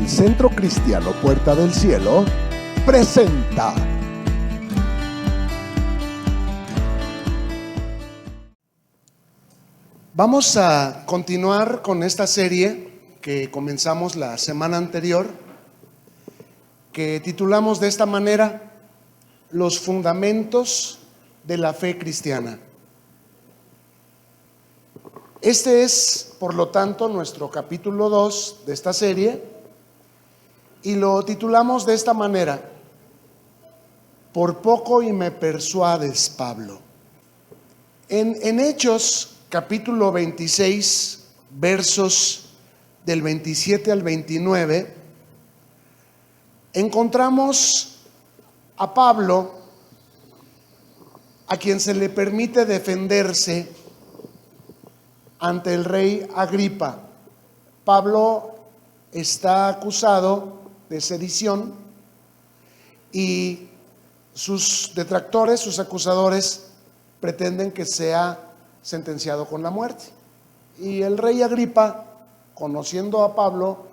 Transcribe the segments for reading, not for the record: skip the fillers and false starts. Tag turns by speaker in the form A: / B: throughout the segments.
A: El Centro Cristiano Puerta del Cielo presenta
B: Vamos a continuar con esta serie que comenzamos la semana anterior, que titulamos de esta manera: Los fundamentos de la fe cristiana. Este es, por lo tanto, nuestro capítulo 2 de esta serie, y lo titulamos de esta manera: Por poco y me persuades, Pablo. En Hechos capítulo 26, versos del 27 al 29, encontramos a Pablo, a quien se le permite defenderse ante el rey Agripa. Pablo está acusado de sedición y sus detractores, sus acusadores, pretenden que sea sentenciado con la muerte. Y el rey Agripa, conociendo a Pablo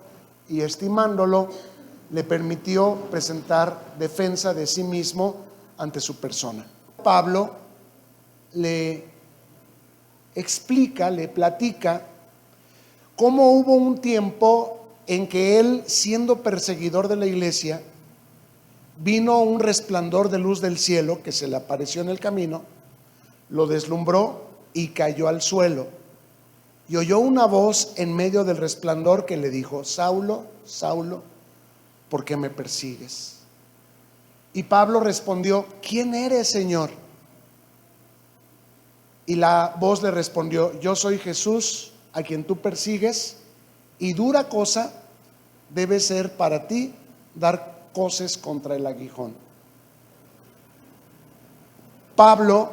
B: y estimándolo, le permitió presentar defensa de sí mismo ante su persona. Pablo le explica, le platica cómo hubo un tiempo en que él, siendo perseguidor de la iglesia, vino un resplandor de luz del cielo que se le apareció en el camino, lo deslumbró y cayó al suelo, y oyó una voz en medio del resplandor que le dijo: Saulo, Saulo, ¿por qué me persigues? Y Pablo respondió: ¿Quién eres, Señor? Y la voz le respondió: Yo soy Jesús, a quien tú persigues, y dura cosa debe ser para ti dar coces contra el aguijón. Pablo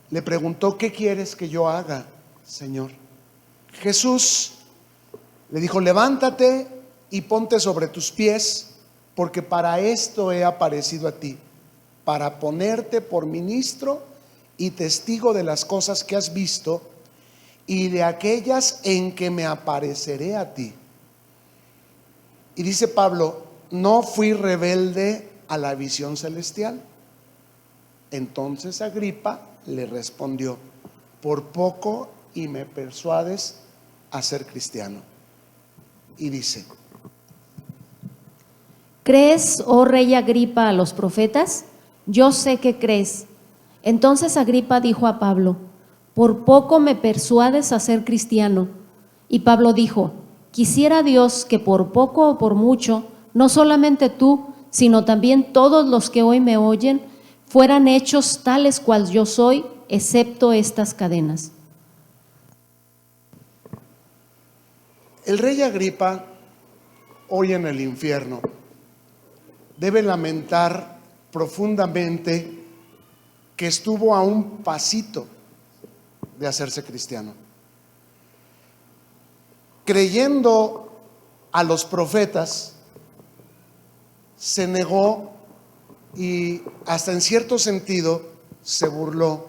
B: le preguntó: ¿qué quieres que yo haga, Señor? Jesús le dijo: levántate y ponte sobre tus pies, porque para esto he aparecido a ti, para ponerte por ministro y testigo de las cosas que has visto y de aquellas en que me apareceré a ti. Y dice Pablo: no fui rebelde a la visión celestial. Entonces Agripa le respondió: por poco y me persuades a ser cristiano. Y dice:
C: ¿Crees, oh rey Agripa, a los profetas? Yo sé que crees. Entonces Agripa dijo a Pablo: por poco me persuades a ser cristiano. Y Pablo dijo: quisiera Dios que por poco o por mucho, no solamente tú, sino también todos los que hoy me oyen, fueran hechos tales cual yo soy, excepto estas cadenas.
B: El rey Agripa, hoy en el infierno, debe lamentar profundamente que estuvo a un pasito de hacerse cristiano. Creyendo a los profetas, se negó y hasta en cierto sentido se burló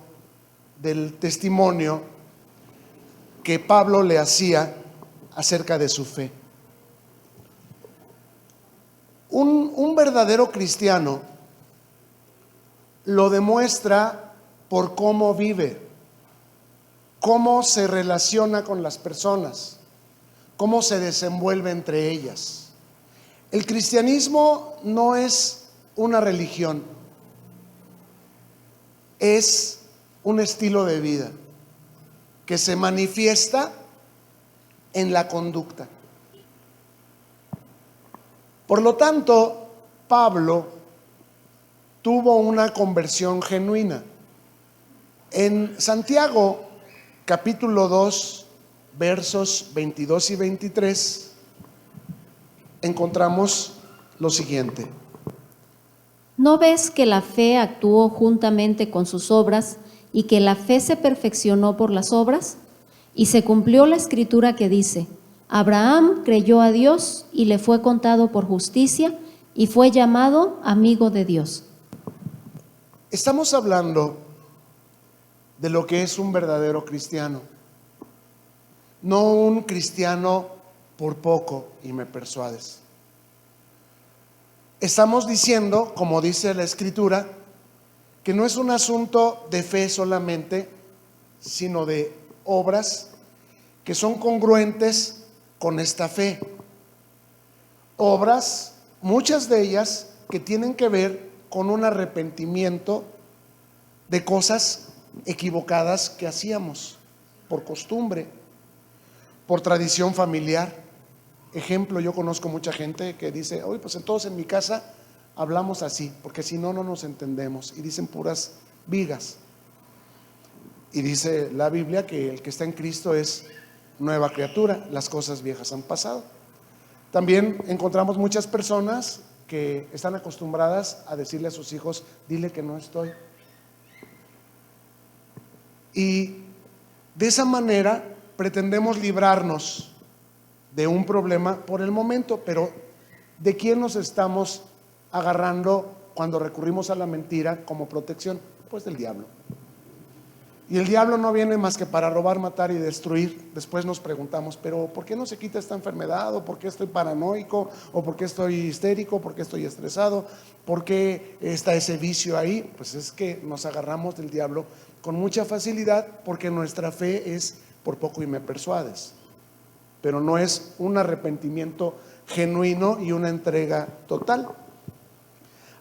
B: del testimonio que Pablo le hacía acerca de su fe. Un verdadero cristiano lo demuestra por cómo vive, cómo se relaciona con las personas, cómo se desenvuelve entre ellas. El cristianismo no es una religión, es un estilo de vida que se manifiesta en la conducta. Por lo tanto, Pablo tuvo una conversión genuina. En Santiago capítulo 2, versos 22 y 23, encontramos lo siguiente:
C: ¿No ves que la fe actuó juntamente con sus obras y que la fe se perfeccionó por las obras? Y se cumplió la escritura que dice: Abraham creyó a Dios y le fue contado por justicia y fue llamado amigo de Dios.
B: Estamos hablando de lo que es un verdadero cristiano, no un cristiano por poco y me persuades. Estamos diciendo, como dice la Escritura, que no es un asunto de fe solamente, sino de obras que son congruentes con esta fe. Obras, muchas de ellas, que tienen que ver con un arrepentimiento de cosas equivocadas que hacíamos por costumbre, por tradición familiar. Ejemplo, yo conozco mucha gente que dice: oye, pues entonces en mi casa hablamos así, porque si no, no nos entendemos, y dicen puras vigas. Y dice la Biblia que el que está en Cristo es nueva criatura, las cosas viejas han pasado. También encontramos muchas personas que están acostumbradas a decirle a sus hijos: dile que no estoy. Y de esa manera pretendemos librarnos de un problema por el momento, pero ¿de quién nos estamos agarrando cuando recurrimos a la mentira como protección? Pues del diablo. Y el diablo no viene más que para robar, matar y destruir. Después nos preguntamos: pero ¿por qué no se quita esta enfermedad? ¿O por qué estoy paranoico? ¿O por qué estoy histérico? ¿Por qué estoy estresado? ¿Por qué está ese vicio ahí? Pues es que nos agarramos del diablo con mucha facilidad, porque nuestra fe es por poco y me persuades, pero no es un arrepentimiento genuino y una entrega total.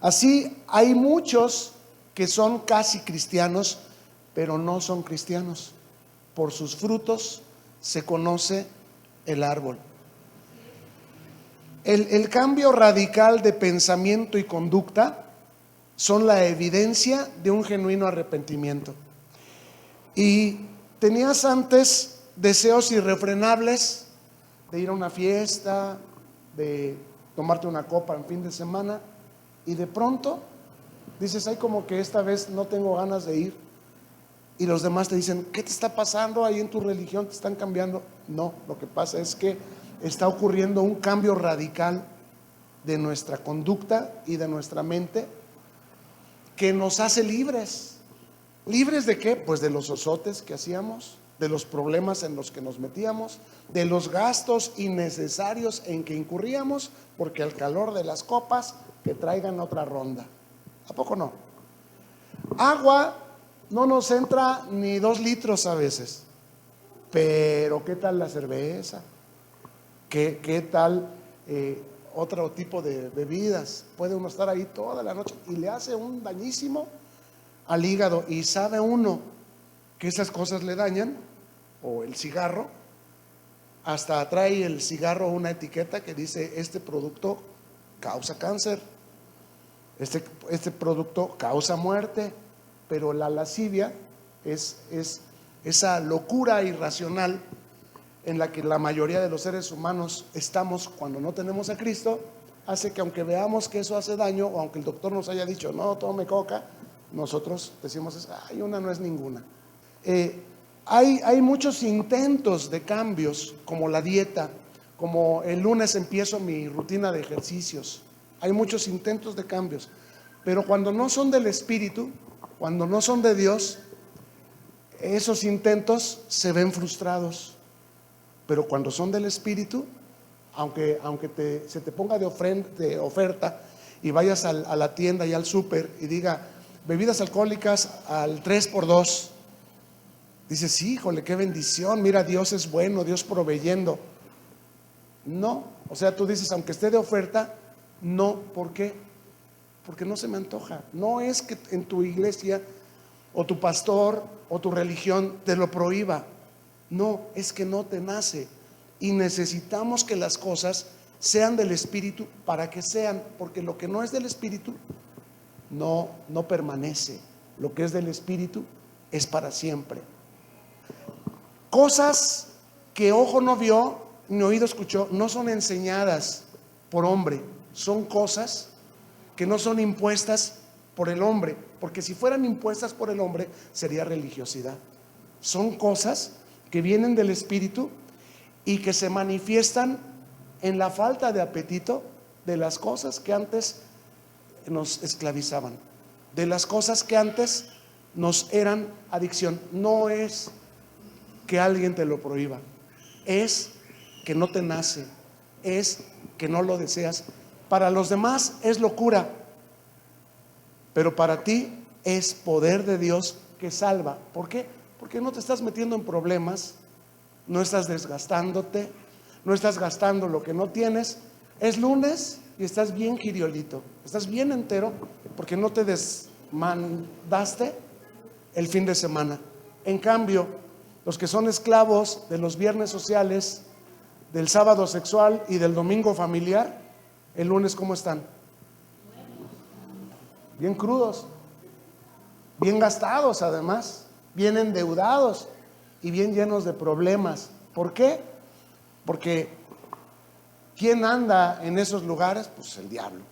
B: Así hay muchos que son casi cristianos, pero no son cristianos. Por sus frutos se conoce el árbol. El cambio radical de pensamiento y conducta son la evidencia de un genuino arrepentimiento. Y tenías antes deseos irrefrenables de ir a una fiesta, de tomarte una copa en fin de semana, y de pronto dices: ay, como que esta vez no tengo ganas de ir. Y los demás te dicen: ¿qué te está pasando ahí en tu religión? ¿Te están cambiando? No, lo que pasa es que está ocurriendo un cambio radical de nuestra conducta y de nuestra mente, que nos hace libres. ¿Libres de qué? Pues de los osotes que hacíamos, de los problemas en los que nos metíamos, de los gastos innecesarios en que incurríamos, porque al calor de las copas que traigan otra ronda. ¿A poco no? Agua no nos entra ni 2 litros a veces, pero ¿qué tal la cerveza? ¿Qué tal otro tipo de bebidas? Puede uno estar ahí toda la noche y le hace un dañísimo al hígado, y sabe uno que esas cosas le dañan. O el cigarro, hasta trae el cigarro una etiqueta que dice: este producto causa cáncer, este producto causa muerte. Pero la lascivia es esa locura irracional en la que la mayoría de los seres humanos estamos cuando no tenemos a Cristo. Hace que, aunque veamos que eso hace daño, o aunque el doctor nos haya dicho: no tome coca, nosotros decimos: ay, una no es ninguna. Hay muchos intentos de cambios, como la dieta, como el lunes empiezo mi rutina de ejercicios. Hay muchos intentos de cambios, pero cuando no son del Espíritu, cuando no son de Dios, esos intentos se ven frustrados. Pero cuando son del Espíritu, aunque se te ponga de oferta y vayas a la tienda y al súper y diga: bebidas alcohólicas al 3x2, dices: sí, híjole, qué bendición, mira, Dios es bueno, Dios proveyendo. No, o sea, tú dices: aunque esté de oferta, no. ¿Por qué? Porque no se me antoja. No es que en tu iglesia o tu pastor o tu religión te lo prohíba. No, es que no te nace. Y necesitamos que las cosas sean del Espíritu para que sean, porque lo que no es del Espíritu no permanece. Lo que es del Espíritu es para siempre. Cosas que ojo no vio ni oído escuchó no son enseñadas por hombre, son cosas que no son impuestas por el hombre, porque si fueran impuestas por el hombre sería religiosidad. Son cosas que vienen del Espíritu y que se manifiestan en la falta de apetito de las cosas que antes nos esclavizaban, de las cosas que antes nos eran adicción. No es que alguien te lo prohíba, es que no te nace, es que no lo deseas. Para los demás es locura, pero para ti es poder de Dios que salva. ¿Por qué? Porque no te estás metiendo en problemas, no estás desgastándote, no estás gastando lo que no tienes. Es lunes y estás bien giriolito, estás bien entero, porque no te desmandaste el fin de semana. En cambio, los que son esclavos de los viernes sociales, del sábado sexual y del domingo familiar, el lunes ¿cómo están? Bien crudos, bien gastados además, bien endeudados y bien llenos de problemas. ¿Por qué? Porque ¿quién anda en esos lugares? Pues el diablo.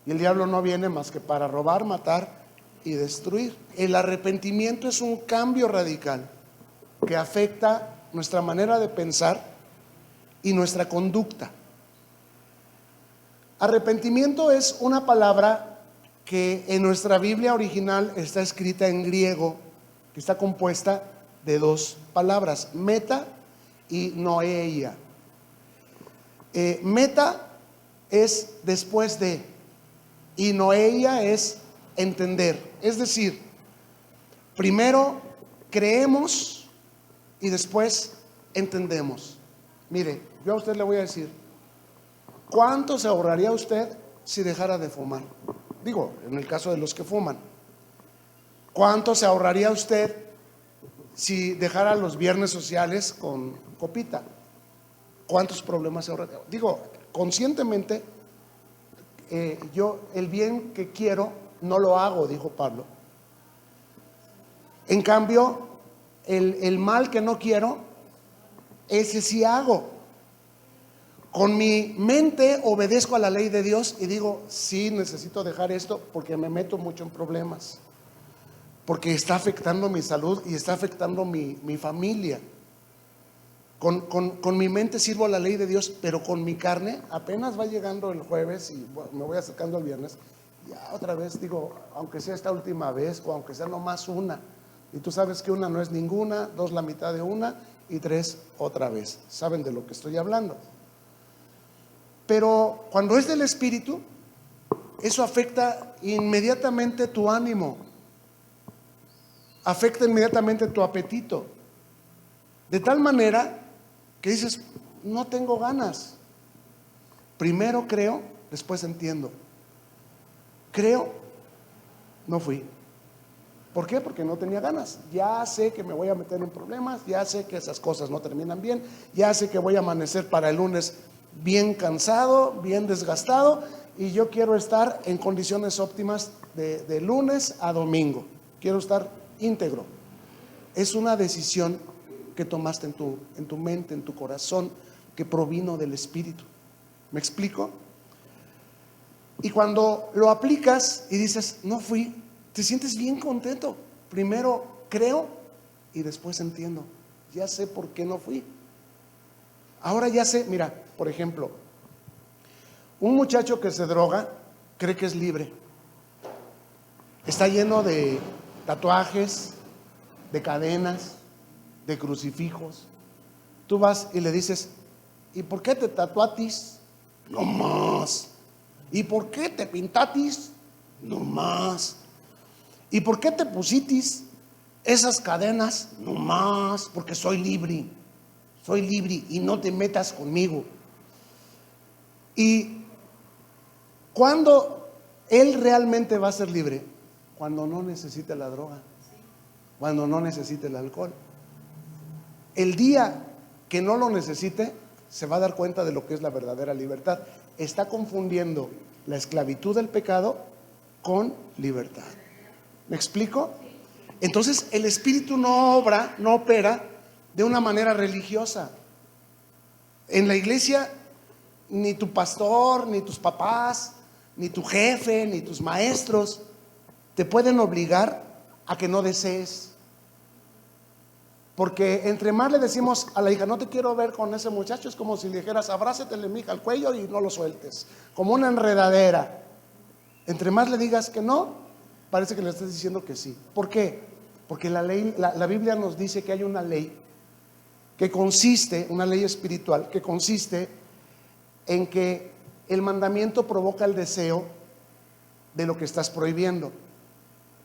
B: Y el diablo no viene más que para robar, matar y destruir. El arrepentimiento es un cambio radical que afecta nuestra manera de pensar y nuestra conducta. Arrepentimiento es una palabra que en nuestra Biblia original está escrita en griego, que está compuesta de dos palabras, meta y noeia. Meta es después de, y noeia es entender. Es decir, primero creemos y después entendemos. Mire, yo a usted le voy a decir, ¿cuánto se ahorraría usted si dejara de fumar? Digo, en el caso de los que fuman. ¿Cuánto se ahorraría usted si dejara los viernes sociales con copita? ¿Cuántos problemas se ahorraría? Digo, conscientemente, yo el bien que quiero no lo hago, dijo Pablo. En cambio, el mal que no quiero, ese sí hago. Con mi mente obedezco a la ley de Dios y digo, sí, necesito dejar esto porque me meto mucho en problemas, porque está afectando mi salud y está afectando mi familia. Con mi mente sirvo a la ley de Dios, pero con mi carne apenas va llegando el jueves y me voy acercando al viernes, ya otra vez digo, aunque sea esta última vez o aunque sea nomás una, y tú sabes que una no es ninguna, dos la mitad de una y tres otra vez. ¿Saben de lo que estoy hablando? Pero cuando es del Espíritu, eso afecta inmediatamente tu ánimo, afecta inmediatamente tu apetito, de tal manera que dices, no tengo ganas. Primero creo, después entiendo. Creo, no fui. ¿Por qué? Porque no tenía ganas. Ya sé que me voy a meter en problemas, ya sé que esas cosas no terminan bien, ya sé que voy a amanecer para el lunes bien cansado, bien desgastado, y yo quiero estar en condiciones óptimas de lunes a domingo. Quiero estar íntegro. Es una decisión que tomaste en tu mente, en tu corazón, que provino del Espíritu. ¿Me explico? Y cuando lo aplicas y dices, no fui, te sientes bien contento. Primero creo y después entiendo. Ya sé por qué no fui. Ahora ya sé, mira, por ejemplo, un muchacho que se droga cree que es libre. Está lleno de tatuajes, de cadenas, de crucifijos. Tú vas y le dices, ¿y por qué te tatuatis? No más. ¿Y por qué te pintatis? No más. ¿Y por qué te pusitis esas cadenas? No más, porque soy libre y no te metas conmigo. ¿Y cuándo él realmente va a ser libre? Cuando no necesite la droga, cuando no necesite el alcohol. El día que no lo necesite, se va a dar cuenta de lo que es la verdadera libertad. Está confundiendo la esclavitud del pecado con libertad. ¿Me explico? Entonces el Espíritu no opera de una manera religiosa. En la iglesia, ni tu pastor, ni tus papás, ni tu jefe, ni tus maestros te pueden obligar a que no desees. Porque entre más le decimos a la hija, no te quiero ver con ese muchacho, es como si le dijeras, abrácetele, mija, al cuello y no lo sueltes, como una enredadera. Entre más le digas que no, parece que le estás diciendo que sí. ¿Por qué? Porque la Biblia nos dice que hay una ley que consiste, una ley espiritual, que consiste en que el mandamiento provoca el deseo de lo que estás prohibiendo.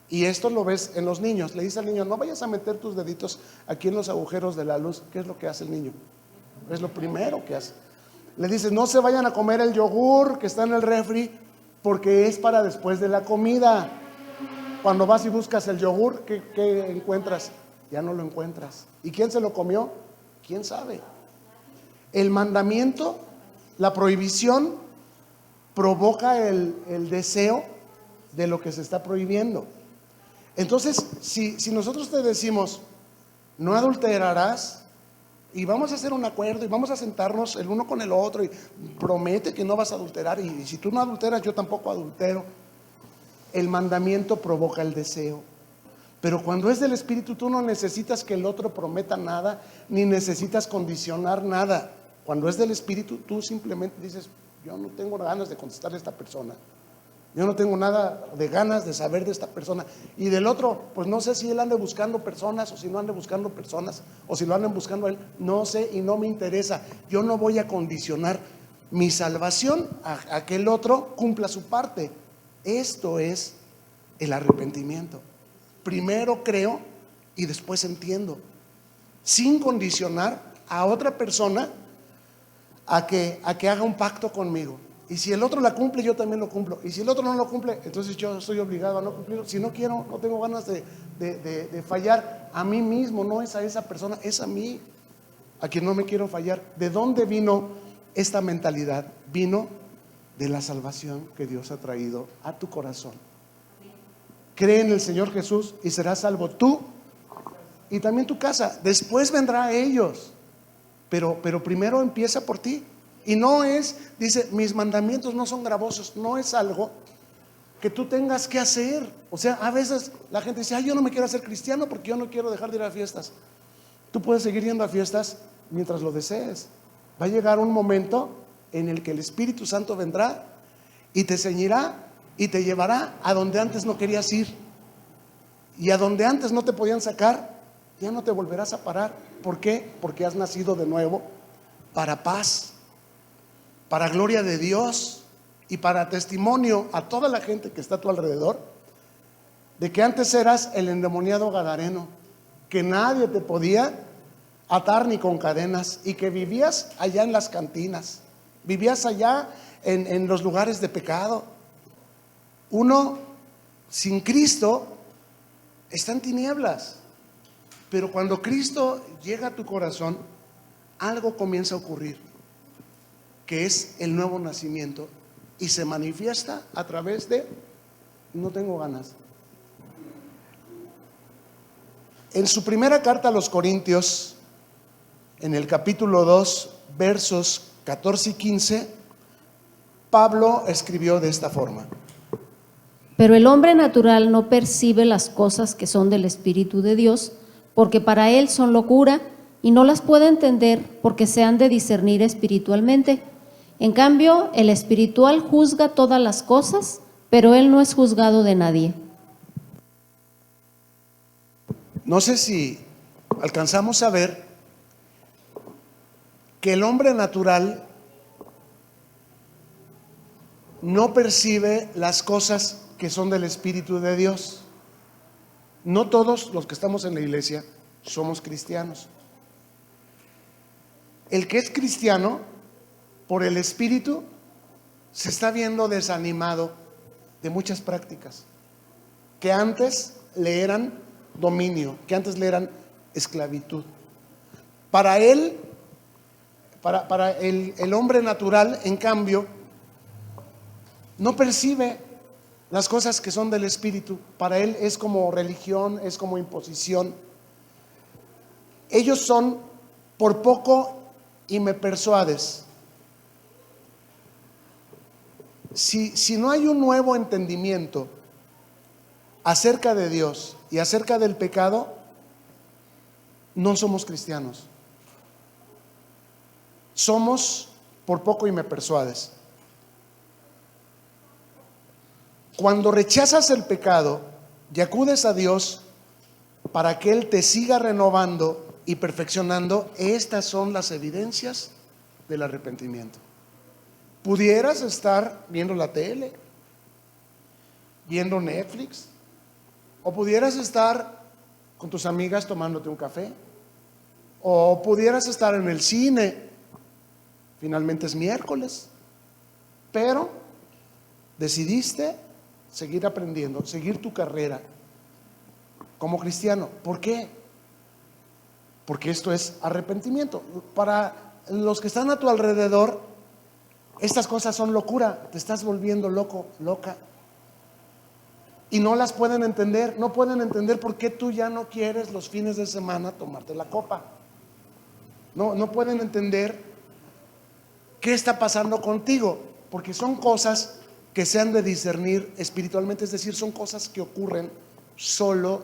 B: Y esto lo ves en los niños. Le dice al niño: no vayas a meter tus deditos aquí en los agujeros de la luz. ¿Qué es lo que hace el niño? Es lo primero que hace. Le dices: no se vayan a comer el yogur que está en el refri, porque es para después de la comida. Cuando vas y buscas el yogur, ¿qué encuentras? Ya no lo encuentras. ¿Y quién se lo comió? ¿Quién sabe? El mandamiento, la prohibición, provoca el deseo de lo que se está prohibiendo. Entonces, si nosotros te decimos: no adulterarás, y vamos a hacer un acuerdo y vamos a sentarnos el uno con el otro y promete que no vas a adulterar, y si tú no adulteras, yo tampoco adultero. El mandamiento provoca el deseo. Pero cuando es del Espíritu, tú no necesitas que el otro prometa nada, ni necesitas condicionar nada. Cuando es del Espíritu, tú simplemente dices: yo no tengo ganas de contestarle a esta persona, yo no tengo nada de ganas de saber de esta persona. Y del otro, pues no sé si él ande buscando personas, o si no ande buscando personas, o si lo anden buscando a él, no sé y no me interesa. Yo no voy a condicionar mi salvación a que el otro cumpla su parte. Esto es el arrepentimiento. Primero creo y después entiendo, sin condicionar a otra persona a que haga un pacto conmigo. Y si el otro la cumple, yo también lo cumplo. Y si el otro no lo cumple, entonces yo estoy obligado a no cumplirlo. Si no quiero, no tengo ganas de fallar a mí mismo. No es a esa persona, es a mí a quien no me quiero fallar. ¿De dónde vino esta mentalidad? Vino de la salvación que Dios ha traído a tu corazón. Cree en el Señor Jesús y serás salvo tú y también tu casa. Después vendrá a ellos, pero primero empieza por ti. Y no es, dice, mis mandamientos no son gravosos. No es algo que tú tengas que hacer. O sea, a veces la gente dice: yo no me quiero hacer cristiano porque yo no quiero dejar de ir a fiestas. Tú puedes seguir yendo a fiestas mientras lo desees. Va a llegar un momento en el que el Espíritu Santo vendrá y te ceñirá y te llevará a donde antes no querías ir, y a donde antes no te podían sacar, ya no te volverás a parar. ¿Por qué? Porque has nacido de nuevo para paz, para gloria de Dios y para testimonio a toda la gente que está a tu alrededor de que antes eras el endemoniado gadareno, que nadie te podía atar ni con cadenas, y que vivías allá en las cantinas, vivías allá en los lugares de pecado. Uno sin Cristo está en tinieblas, pero cuando Cristo llega a tu corazón, algo comienza a ocurrir, que es el nuevo nacimiento, y se manifiesta a través de: no tengo ganas. En su primera carta a los Corintios, en el capítulo 2, versos 14 y 15, Pablo escribió de esta forma:
C: Pero el hombre natural no percibe las cosas que son del Espíritu de Dios, porque para él son locura, y no las puede entender porque se han de discernir espiritualmente. En cambio, el espiritual juzga todas las cosas, pero él no es juzgado de nadie.
B: No sé si alcanzamos a ver que el hombre natural no percibe las cosas que son del Espíritu de Dios. No todos los que estamos en la iglesia somos cristianos. El que es cristiano, por el Espíritu, se está viendo desanimado de muchas prácticas que antes le eran dominio, que antes le eran esclavitud. Para él, para el hombre natural, en cambio, no percibe las cosas que son del Espíritu. Para él es como religión, es como imposición. Ellos son por poco y me persuades. Si no hay un nuevo entendimiento acerca de Dios y acerca del pecado, no somos cristianos. Somos por poco y me persuades. Cuando rechazas el pecado y acudes a Dios para que Él te siga renovando y perfeccionando. Estas son las evidencias del arrepentimiento. Pudieras estar viendo la tele, viendo Netflix, o pudieras estar con tus amigas tomándote un café, o pudieras estar en el cine. Finalmente es miércoles, pero decidiste seguir aprendiendo, seguir tu carrera como cristiano. ¿Por qué? Porque esto es arrepentimiento. Para los que están a tu alrededor, estas cosas son locura. Te estás volviendo loco, loca. Y no las pueden entender. No pueden entender por qué tú ya no quieres los fines de semana tomarte la copa. No pueden entender qué está pasando contigo, porque son cosas que se han de discernir espiritualmente. Es decir, son cosas que ocurren solo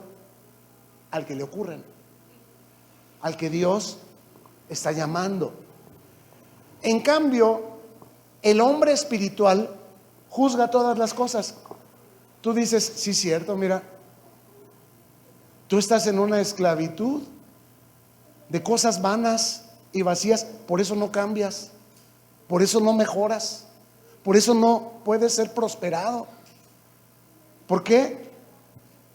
B: al que le ocurren, al que Dios está llamando. En cambio, el hombre espiritual juzga todas las cosas. Tú dices, sí, cierto, mira, tú estás en una esclavitud de cosas vanas y vacías, por eso no cambias, por eso no mejoras, por eso no puedes ser prosperado. ¿Por qué?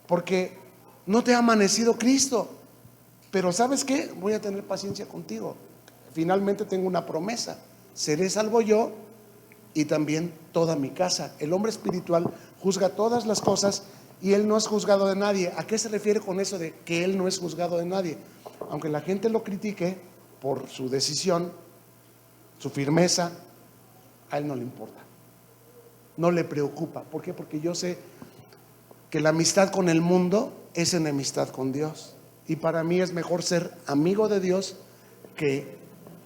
B: Porque no te ha amanecido Cristo. Pero ¿sabes qué? Voy a tener paciencia contigo. Finalmente tengo una promesa: seré salvo yo y también toda mi casa. El hombre espiritual juzga todas las cosas y él no es juzgado de nadie. ¿A qué se refiere con eso de que él no es juzgado de nadie? Aunque la gente lo critique por su decisión, su firmeza, a él no le importa, no le preocupa. ¿Por qué? Porque yo sé que la amistad con el mundo es enemistad con Dios, y para mí es mejor ser amigo de Dios que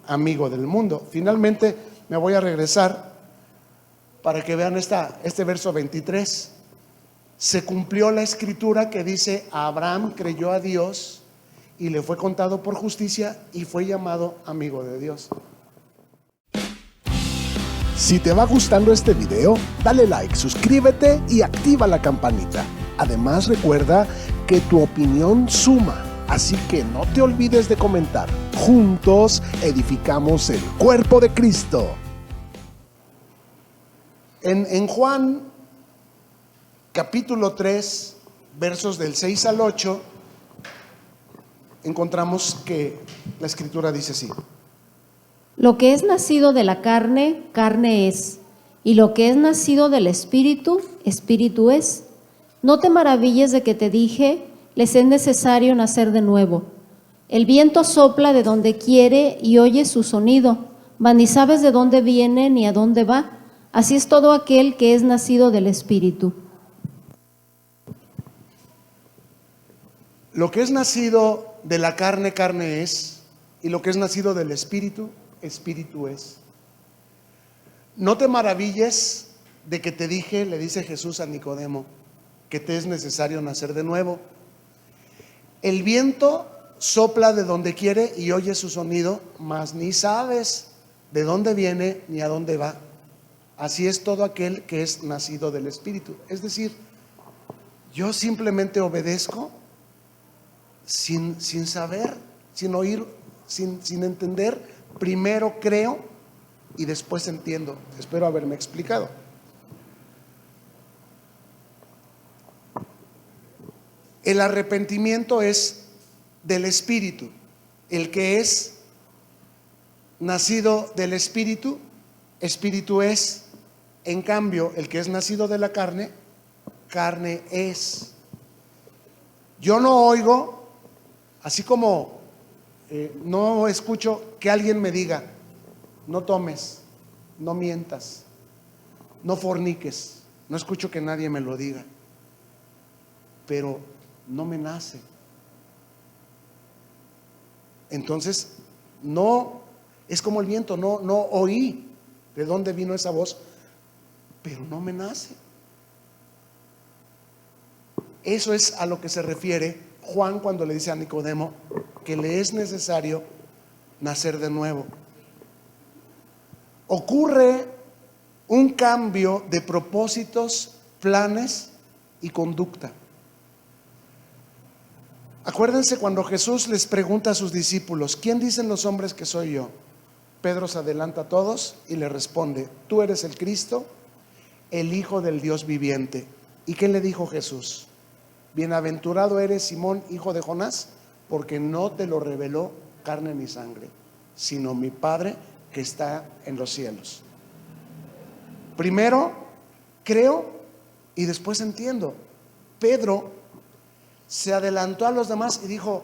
B: amigo del mundo. Finalmente me voy a regresar para que vean este verso 23. Se cumplió la escritura que dice: Abraham creyó a Dios y le fue contado por justicia y fue llamado amigo de Dios.
A: Si te va gustando este video, dale like, suscríbete y activa la campanita. Además, recuerda que tu opinión suma, así que no te olvides de comentar. Juntos edificamos el cuerpo de Cristo.
B: En Juan capítulo 3, versos del 6 al 8, encontramos que la escritura dice así:
C: Lo que es nacido de la carne, carne es, y lo que es nacido del Espíritu, Espíritu es. No te maravilles de que te dije, les es necesario nacer de nuevo. El viento sopla de donde quiere y oyes su sonido, mas ni sabes de dónde viene ni a dónde va. Así es todo aquel que es nacido del Espíritu.
B: Lo que es nacido de la carne, carne es, y lo que es nacido del Espíritu, Espíritu es. No te maravilles de que te dije, le dice Jesús a Nicodemo, que te es necesario nacer de nuevo. El viento sopla de donde quiere y oye su sonido, mas ni sabes de dónde viene ni a dónde va. Así es todo aquel que es nacido del Espíritu. Es decir, yo simplemente obedezco sin saber, sin oír, sin entender. Primero creo y después entiendo. Espero haberme explicado. El arrepentimiento es del Espíritu. El que es nacido del Espíritu, Espíritu es. En cambio, el que es nacido de la carne, carne es. Yo no oigo, así como no escucho que alguien me diga: no tomes, no mientas, no forniques. No escucho que nadie me lo diga, pero no me nace. Entonces, no, es como el viento, no oí de dónde vino esa voz, pero no me nace. Eso es a lo que se refiere Juan cuando le dice a Nicodemo que le es necesario nacer de nuevo. Ocurre un cambio de propósitos, planes y conducta. Acuérdense cuando Jesús les pregunta a sus discípulos: ¿quién dicen los hombres que soy yo? Pedro se adelanta a todos y le responde: tú eres el Cristo, el Hijo del Dios viviente. ¿Y qué le dijo Jesús? Bienaventurado eres, Simón, hijo de Jonás, porque no te lo reveló carne ni sangre, sino mi Padre que está en los cielos. Primero creo y después entiendo. Pedro se adelantó a los demás y dijo: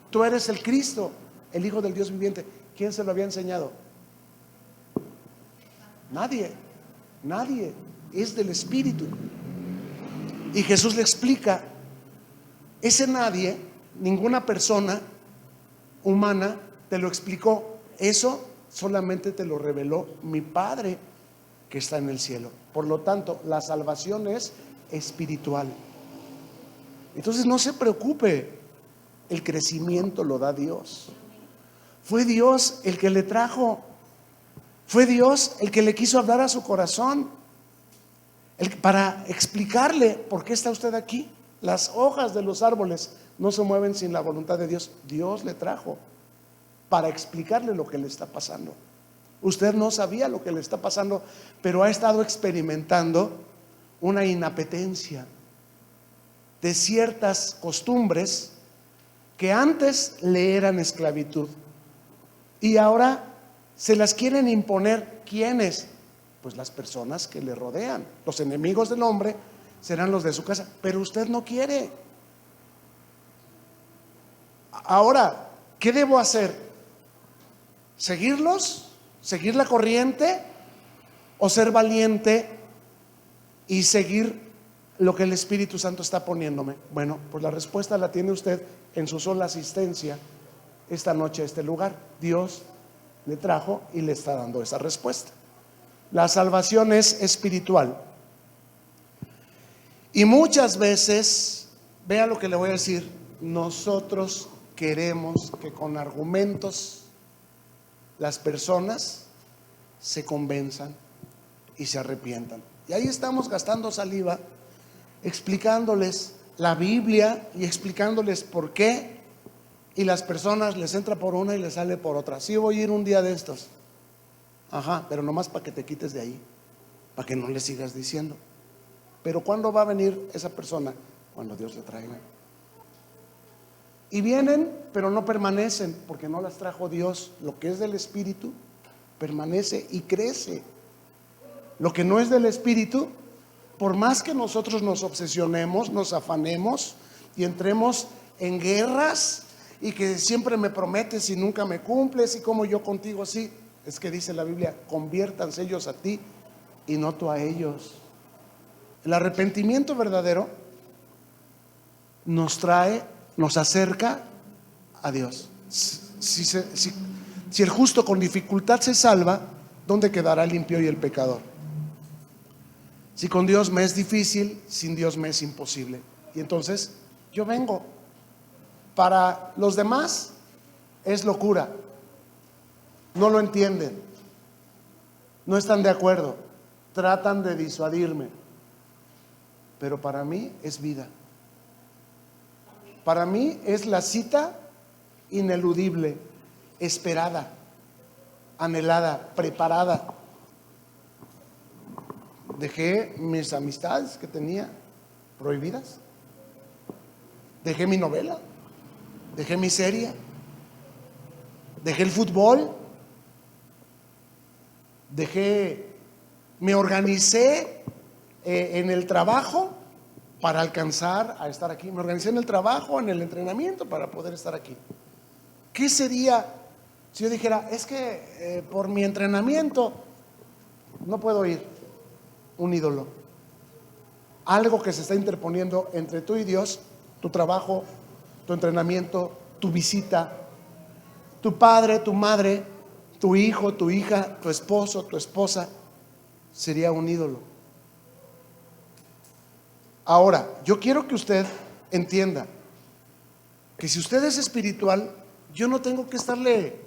B: tú eres el Cristo, el Hijo del Dios viviente. ¿Quién se lo había enseñado? Nadie, nadie. Es del Espíritu. Y Jesús le explica: ese nadie, ninguna persona humana te lo explicó. Eso solamente te lo reveló mi Padre que está en el cielo. Por lo tanto, la salvación es espiritual. Entonces no se preocupe, el crecimiento lo da Dios. Fue Dios el que le trajo, fue Dios el que le quiso hablar a su corazón, para explicarle por qué está usted aquí. Las hojas de los árboles no se mueven sin la voluntad de Dios. Dios le trajo para explicarle lo que le está pasando. Usted no sabía lo que le está pasando, pero ha estado experimentando una inapetencia de ciertas costumbres que antes le eran esclavitud y ahora se las quieren imponer. ¿Quiénes? Pues las personas que le rodean. Los enemigos del hombre serán los de su casa, pero usted no quiere. Ahora, ¿qué debo hacer? ¿Seguirlos? ¿Seguir la corriente? ¿O ser valiente y seguir lo que el Espíritu Santo está poniéndome? Bueno, pues la respuesta la tiene usted en su sola asistencia esta noche a este lugar. Dios le trajo y le está dando esa respuesta. La salvación es espiritual. Y muchas veces, vea lo que le voy a decir, nosotros queremos que con argumentos las personas se convenzan y se arrepientan. Y ahí estamos gastando saliva explicándoles la Biblia y explicándoles por qué, y las personas les entra por una y les sale por otra. Sí, voy a ir un día de estos. Ajá, pero nomás para que te quites de ahí, para que no le sigas diciendo. Pero ¿cuándo va a venir esa persona? Cuando Dios le traiga. Y vienen, pero no permanecen, porque no las trajo Dios. Lo que es del Espíritu permanece y crece. Lo que no es del Espíritu, por más que nosotros nos obsesionemos, nos afanemos y entremos en guerras, y que siempre me prometes y nunca me cumples, y como yo contigo, sí. Es que dice la Biblia: conviértanse ellos a ti y no tú a ellos. El arrepentimiento verdadero nos acerca a Dios. Si el justo con dificultad se salva, ¿dónde quedará el impío y el pecador? Si con Dios me es difícil, sin Dios me es imposible. Y entonces yo vengo. Para los demás es locura. No lo entienden, no están de acuerdo, tratan de disuadirme, pero para mí es vida. Para mí es la cita ineludible, esperada, anhelada, preparada. Dejé mis amistades que tenía prohibidas, dejé mi novela, dejé mi serie, dejé el fútbol, me organicé en el trabajo para alcanzar a estar aquí. Me organicé en el trabajo, en el entrenamiento para poder estar aquí. ¿Qué sería si yo dijera: es que por mi entrenamiento no puedo ir? Un ídolo, algo que se está interponiendo entre tú y Dios, tu trabajo, tu entrenamiento, tu visita, tu padre, tu madre, tu hijo, tu hija, tu esposo, tu esposa, sería un ídolo. Ahora, yo quiero que usted entienda que si usted es espiritual, yo no tengo que estarle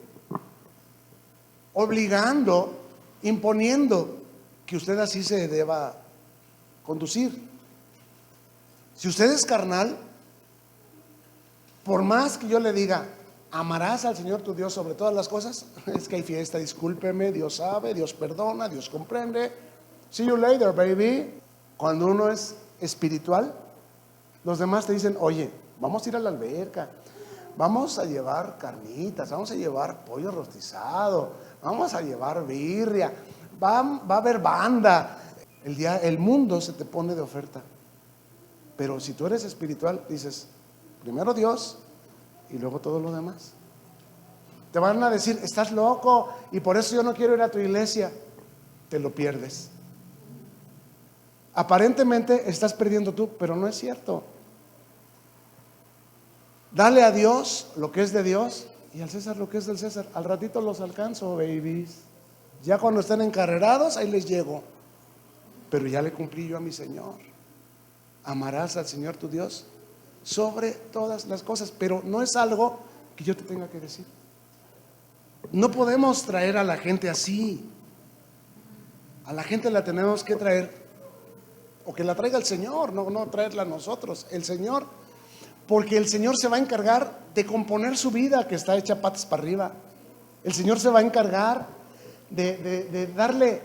B: obligando, imponiendo que usted así se deba conducir. Si usted es carnal, Por más que yo le diga, amarás al Señor tu Dios sobre todas las cosas, es que hay fiesta, discúlpeme, Dios sabe, Dios perdona, Dios comprende. See you later, baby. Cuando uno es espiritual, los demás te dicen, oye, vamos a ir a la alberca, vamos a llevar carnitas, vamos a llevar pollo rostizado, vamos a llevar birria, va a haber banda. El mundo se te pone de oferta. Pero si tú eres espiritual, dices, primero Dios y luego todo lo demás. Te van a decir, estás loco y por eso yo no quiero ir a tu iglesia. Te lo pierdes. Aparentemente estás perdiendo tú, pero no es cierto. Dale a Dios lo que es de Dios y al César lo que es del César. Al ratito los alcanzo, babies. Ya cuando estén encarrerados, ahí les llego. Pero ya le cumplí yo a mi Señor. Amarás al Señor tu Dios sobre todas las cosas. Pero no es algo que yo te tenga que decir. No podemos traer a la gente así. A la gente la tenemos que traer, o que la traiga el Señor, no traerla a nosotros, el Señor. Porque el Señor se va a encargar de componer su vida que está hecha patas para arriba. El Señor se va a encargar de darle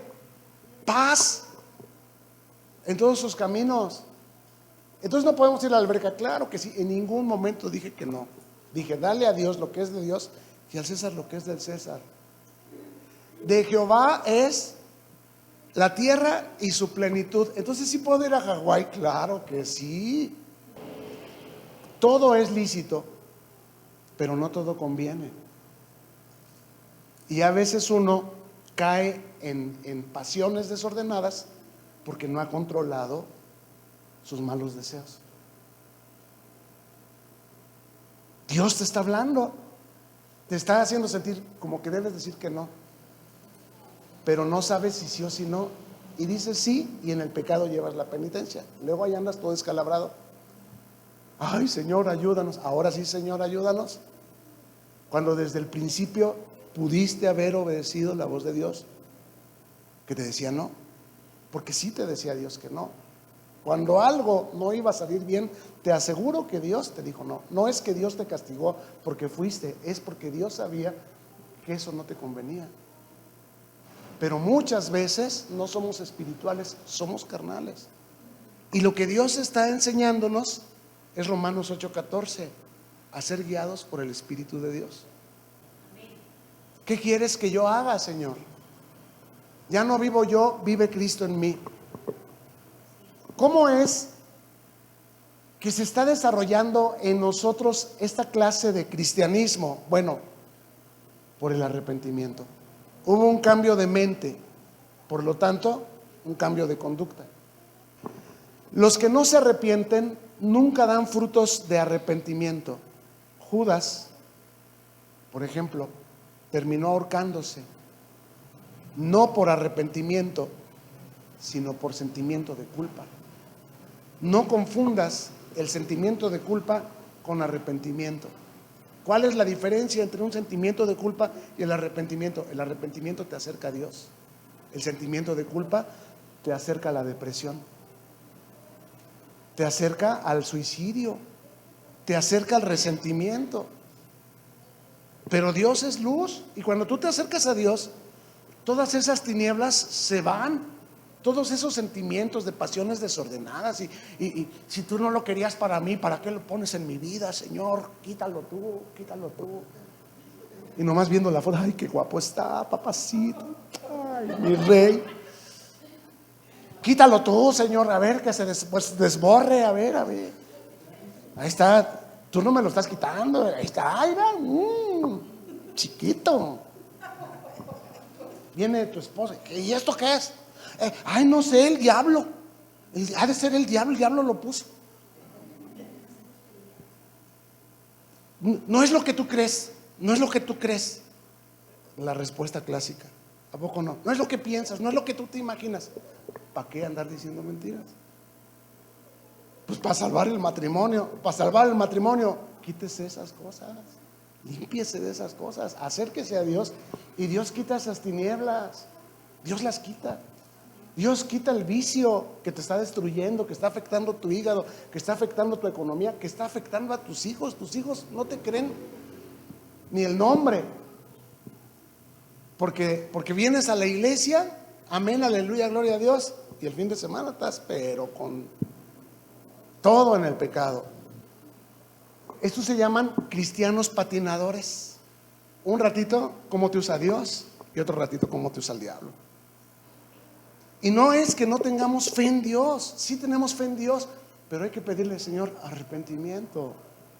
B: paz en todos sus caminos. Entonces no podemos ir a la alberca. Claro que sí, en ningún momento dije que no. Dije, dale a Dios lo que es de Dios y al César lo que es del César. De Jehová es la tierra y su plenitud. Entonces, ¿sí puedo ir a Hawái? Claro que sí. Todo es lícito, pero no todo conviene. Y a veces uno cae en pasiones desordenadas porque no ha controlado sus malos deseos. Dios te está hablando, te está haciendo sentir como que debes decir que no, pero no sabes si sí o si no, y dices sí, y en el pecado llevas la penitencia. Luego ahí andas todo descalabrado. Ay, Señor, ayúdanos. Ahora sí, Señor, ayúdanos. Cuando desde el principio pudiste haber obedecido la voz de Dios que te decía no, porque sí te decía Dios que no. Cuando algo no iba a salir bien, te aseguro que Dios te dijo no. No es que Dios te castigó porque fuiste, es porque Dios sabía que eso no te convenía. Pero muchas veces no somos espirituales, somos carnales. Y lo que Dios está enseñándonos es Romanos 8:14, a ser guiados por el Espíritu de Dios. ¿Qué quieres que yo haga, Señor? Ya no vivo yo, vive Cristo en mí. ¿Cómo es que se está desarrollando en nosotros esta clase de cristianismo? Bueno, por el arrepentimiento. Hubo un cambio de mente, por lo tanto, un cambio de conducta. Los que no se arrepienten nunca dan frutos de arrepentimiento. Judas, por ejemplo, terminó ahorcándose, no por arrepentimiento, sino por sentimiento de culpa. No confundas el sentimiento de culpa con arrepentimiento. ¿Cuál es la diferencia entre un sentimiento de culpa y el arrepentimiento? El arrepentimiento te acerca a Dios. El sentimiento de culpa te acerca a la depresión, te acerca al suicidio, te acerca al resentimiento. Pero Dios es luz, y cuando tú te acercas a Dios, todas esas tinieblas se van. Todos esos sentimientos de pasiones desordenadas y si tú no lo querías para mí, ¿para qué lo pones en mi vida, Señor? Quítalo tú, quítalo tú. Y nomás viendo la foto, ay, qué guapo está, papacito, ay, mi rey. Quítalo tú, Señor, a ver que se desborre, a ver. Ahí está, tú no me lo estás quitando, ahí está, ay, chiquito. Viene tu esposa, ¿y esto qué es? Ay, no sé, el diablo. Ha de ser el diablo lo puso. No es lo que tú crees, no es lo que tú crees. La respuesta clásica, ¿a poco no? No es lo que piensas, no es lo que tú te imaginas. ¿Para qué andar diciendo mentiras? Pues para salvar el matrimonio. Para salvar el matrimonio, quítese esas cosas, límpiese de esas cosas, acérquese a Dios y Dios quita esas tinieblas. Dios las quita. Dios quita el vicio que te está destruyendo, que está afectando tu hígado, que está afectando tu economía, que está afectando a tus hijos. Tus hijos no te creen ni el nombre. Porque vienes a la iglesia, amén, aleluya, gloria a Dios, y el fin de semana estás pero con todo en el pecado. Estos se llaman cristianos patinadores. Un ratito cómo te usa Dios y otro ratito cómo te usa el diablo. Y no es que no tengamos fe en Dios, sí tenemos fe en Dios, pero hay que pedirle, Señor, arrepentimiento.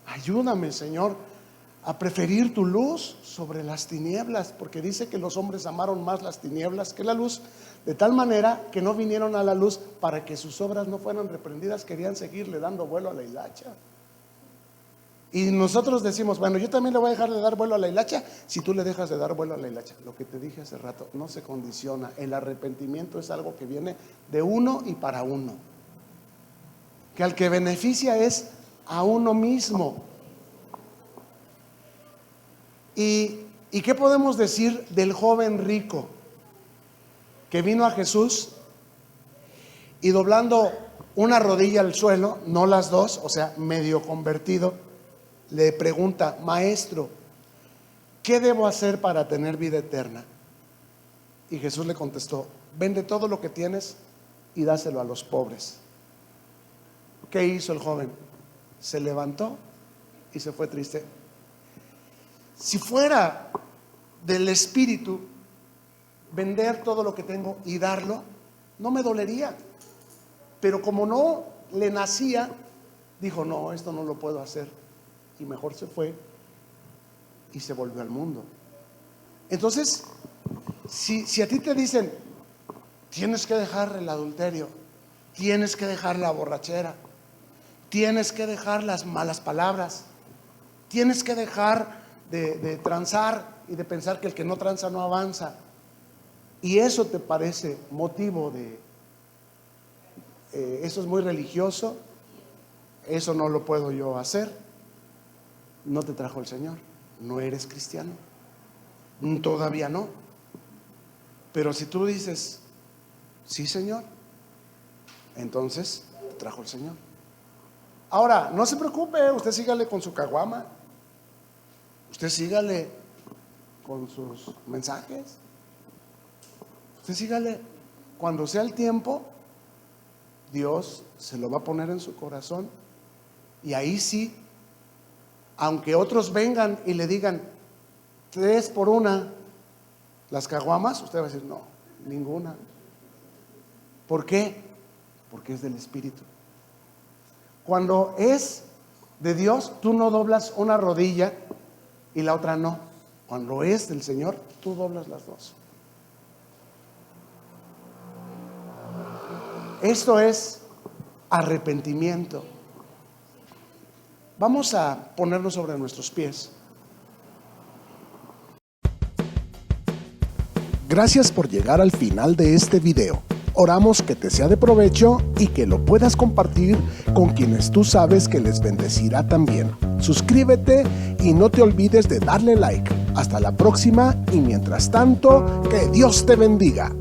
B: Ayúdame, Señor, a preferir tu luz sobre las tinieblas, porque dice que los hombres amaron más las tinieblas que la luz, de tal manera que no vinieron a la luz para que sus obras no fueran reprendidas, querían seguirle dando vuelo a la hilacha. Y nosotros decimos, bueno, yo también le voy a dejar de dar vuelo a la hilacha si tú le dejas de dar vuelo a la hilacha. Lo que te dije hace rato, no se condiciona. El arrepentimiento es algo que viene de uno y para uno, que al que beneficia es a uno mismo. ¿Y qué podemos decir del joven rico que vino a Jesús y doblando una rodilla al suelo, no las dos, o sea, medio convertido, le pregunta, maestro, ¿qué debo hacer para tener vida eterna? Y Jesús le contestó, vende todo lo que tienes y dáselo a los pobres. ¿Qué hizo el joven? Se levantó y se fue triste. Si fuera del espíritu, vender todo lo que tengo y darlo, no me dolería. Pero como no le nacía, dijo, no, esto no lo puedo hacer. Y mejor se fue y se volvió al mundo. Entonces, si a ti te dicen, tienes que dejar el adulterio, tienes que dejar la borrachera, tienes que dejar las malas palabras, tienes que dejar de transar y de pensar que el que no tranza no avanza, y eso te parece motivo de eso es muy religioso, eso no lo puedo yo hacer, no te trajo el Señor, no eres cristiano, todavía no. Pero si tú dices, sí, Señor, entonces te trajo el Señor. Ahora, no se preocupe, usted sígale con su caguama, usted sígale con sus mensajes, usted sígale. Cuando sea el tiempo, Dios se lo va a poner en su corazón, y ahí sí, aunque otros vengan y le digan 3 por 1 las caguamas, usted va a decir no, ninguna. ¿Por qué? Porque es del Espíritu. Cuando es de Dios, tú no doblas una rodilla y la otra no. Cuando es del Señor, tú doblas las dos. Esto es arrepentimiento. Vamos a ponernos sobre nuestros pies.
A: Gracias por llegar al final de este video. Oramos que te sea de provecho y que lo puedas compartir con quienes tú sabes que les bendecirá también. Suscríbete y no te olvides de darle like. Hasta la próxima y mientras tanto, que Dios te bendiga.